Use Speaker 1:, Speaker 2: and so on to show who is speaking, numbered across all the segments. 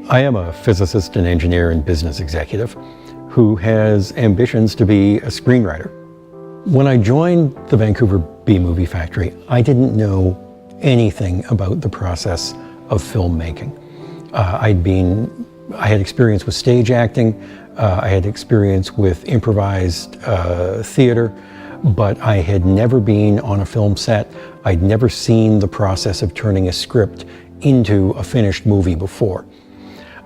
Speaker 1: I am a physicist and engineer and business executive who has ambitions to be a screenwriter. When I joined the Vancouver B Movie Factory, I didn't know anything about the process of filmmaking. I had experience with stage acting, I had experience with improvised theater, but I had never been on a film set. I'd never seen the process of turning a script into a finished movie before.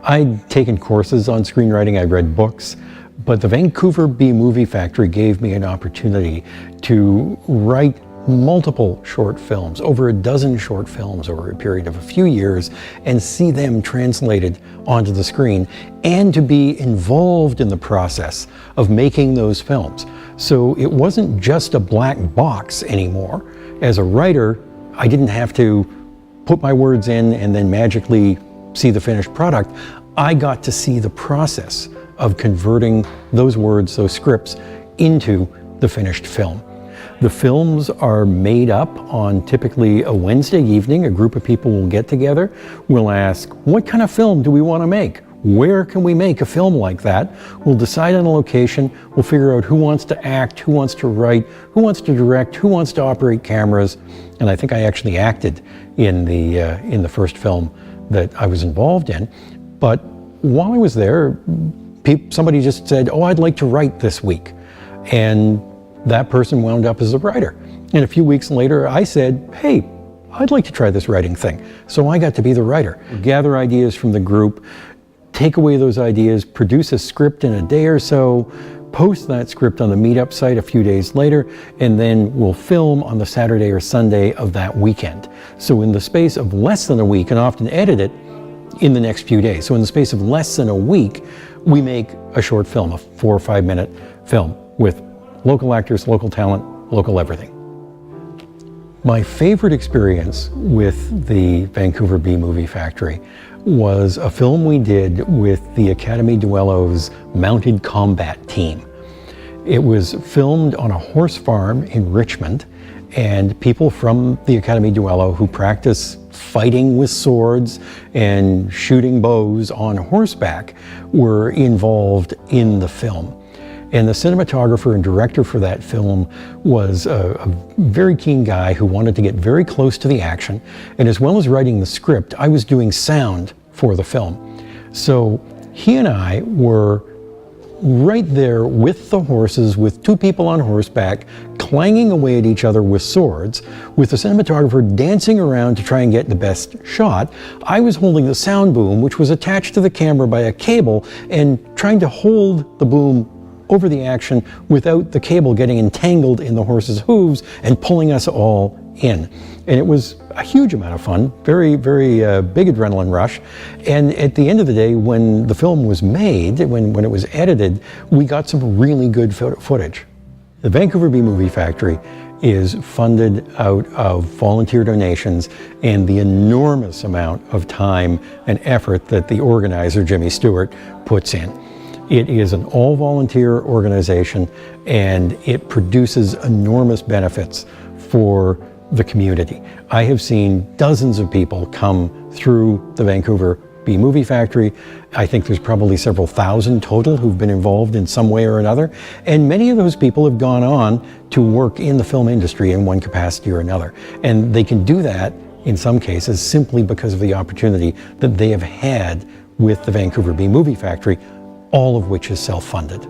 Speaker 1: I'd taken courses on screenwriting, I read books, but the Vancouver B Movie Factory gave me an opportunity to write multiple short films, over a dozen short films over a period of a few years, and see them translated onto the screen, and to be involved in the process of making those films. So it wasn't just a black box anymore. As a writer, I didn't have to put my words in and then magically see the finished product. I got to see the process of converting those words, those scripts, into the finished film. The films are made up on typically a Wednesday evening. A group of people will get together. We'll ask, what kind of film do we want to make? Where can we make a film like that? We'll decide on a location. We'll figure out who wants to act, who wants to write, who wants to direct, who wants to operate cameras. And I think I actually acted in the first film that I was involved in. But while I was there, somebody just said, oh, I'd like to write this week. And that person wound up as a writer. And a few weeks later, I said, hey, I'd like to try this writing thing. So I got to be the writer. Gather ideas from the group, take away those ideas, produce a script in a day or so, post that script on the meetup site a few days later, and then we'll film on the Saturday or Sunday of that weekend. So in the space of less than a week, and often edit it in the next few days. So in the space of less than a week, we make a short film, a 4 or 5 minute film with local actors, local talent, local everything. My favorite experience with the Vancouver B Movie Factory was a film we did with the Academy Duello's mounted combat team. It was filmed on a horse farm in Richmond, and people from the Academy Duello who practice fighting with swords and shooting bows on horseback were involved in the film. And the cinematographer and director for that film was a very keen guy who wanted to get very close to the action. And as well as writing the script, I was doing sound for the film. So he and I were right there with the horses, with two people on horseback, clanging away at each other with swords, with the cinematographer dancing around to try and get the best shot. I was holding the sound boom, which was attached to the camera by a cable, and trying to hold the boom over the action without the cable getting entangled in the horse's hooves and pulling us all in. And it was a huge amount of fun, very, very big adrenaline rush. And at the end of the day, when the film was made, when it was edited, we got some really good footage. The Vancouver B Movie Factory is funded out of volunteer donations and the enormous amount of time and effort that the organizer, Jimmy Stewart, puts in. It is an all-volunteer organization, and it produces enormous benefits for the community. I have seen dozens of people come through the Vancouver B Movie Factory. I think there's probably several thousand total who've been involved in some way or another, and many of those people have gone on to work in the film industry in one capacity or another. And they can do that, in some cases, simply because of the opportunity that they have had with the Vancouver B Movie Factory, all of which is self-funded.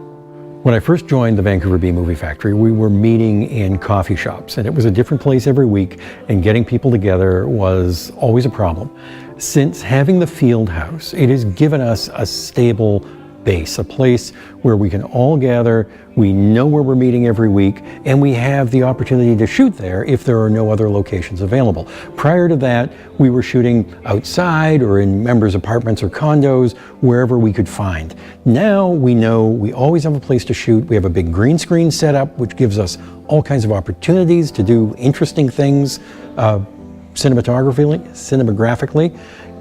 Speaker 1: When I first joined the Vancouver B Movie Factory, we were meeting in coffee shops, and it was a different place every week, and getting people together was always a problem. Since having the field house, it has given us a stable base, a place where we can all gather, we know where we're meeting every week, and we have the opportunity to shoot there if there are no other locations available. Prior to that, we were shooting outside or in members' apartments or condos, wherever we could find. Now we know we always have a place to shoot. We have a big green screen set up, which gives us all kinds of opportunities to do interesting things cinematographically,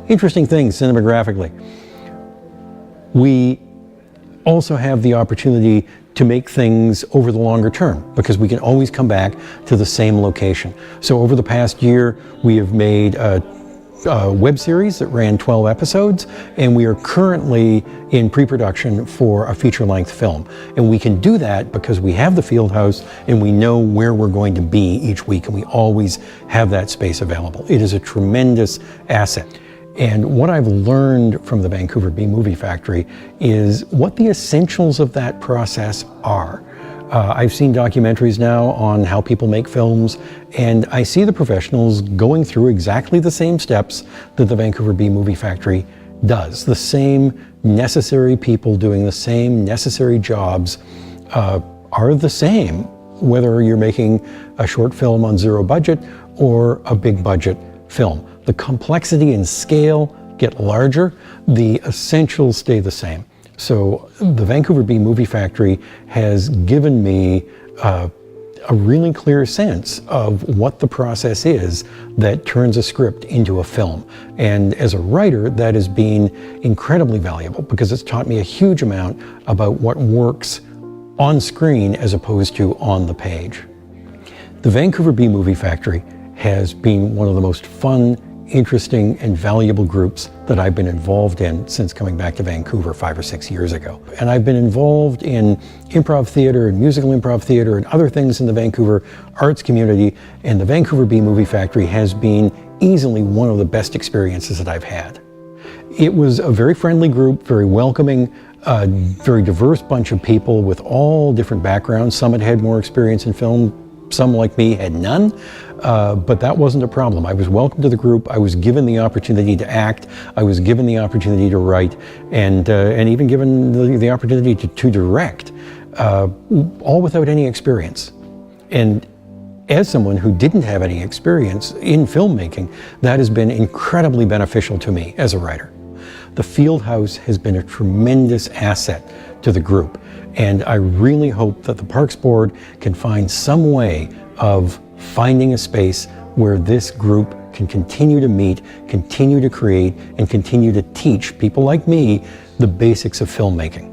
Speaker 1: interesting things cinematographically. We also have the opportunity to make things over the longer term, because we can always come back to the same location. So over the past year, we have made web series that ran 12 episodes, and we are currently in pre-production for a feature-length film. And we can do that because we have the field house and we know where we're going to be each week, and we always have that space available. It is a tremendous asset. And what I've learned from the Vancouver B Movie Factory is what the essentials of that process are. I've seen documentaries now on how people make films, and I see the professionals going through exactly the same steps that the Vancouver B Movie Factory does. The same necessary people doing the same necessary jobs are the same, whether you're making a short film on zero budget or a big budget film. The complexity and scale get larger, the essentials stay the same. So the Vancouver B Movie Factory has given me a really clear sense of what the process is that turns a script into a film. And as a writer, that has been incredibly valuable because it's taught me a huge amount about what works on screen as opposed to on the page. The Vancouver B Movie Factory has been one of the most fun, interesting, and valuable groups that I've been involved in since coming back to Vancouver 5 or 6 years ago. And I've been involved in improv theater and musical improv theater and other things in the Vancouver arts community, and the Vancouver B Movie Factory has been easily one of the best experiences that I've had. It was a very friendly group, very welcoming, a very diverse bunch of people with all different backgrounds. Some had had more experience in film, some like me had none, but that wasn't a problem. I was welcome to the group. I was given the opportunity to act. I was given the opportunity to write, and even given the opportunity to direct, all without any experience. And as someone who didn't have any experience in filmmaking, that has been incredibly beneficial to me as a writer. The field house has been a tremendous asset to the group, and I really hope that the Parks Board can find some way of finding a space where this group can continue to meet, continue to create, and continue to teach people like me the basics of filmmaking.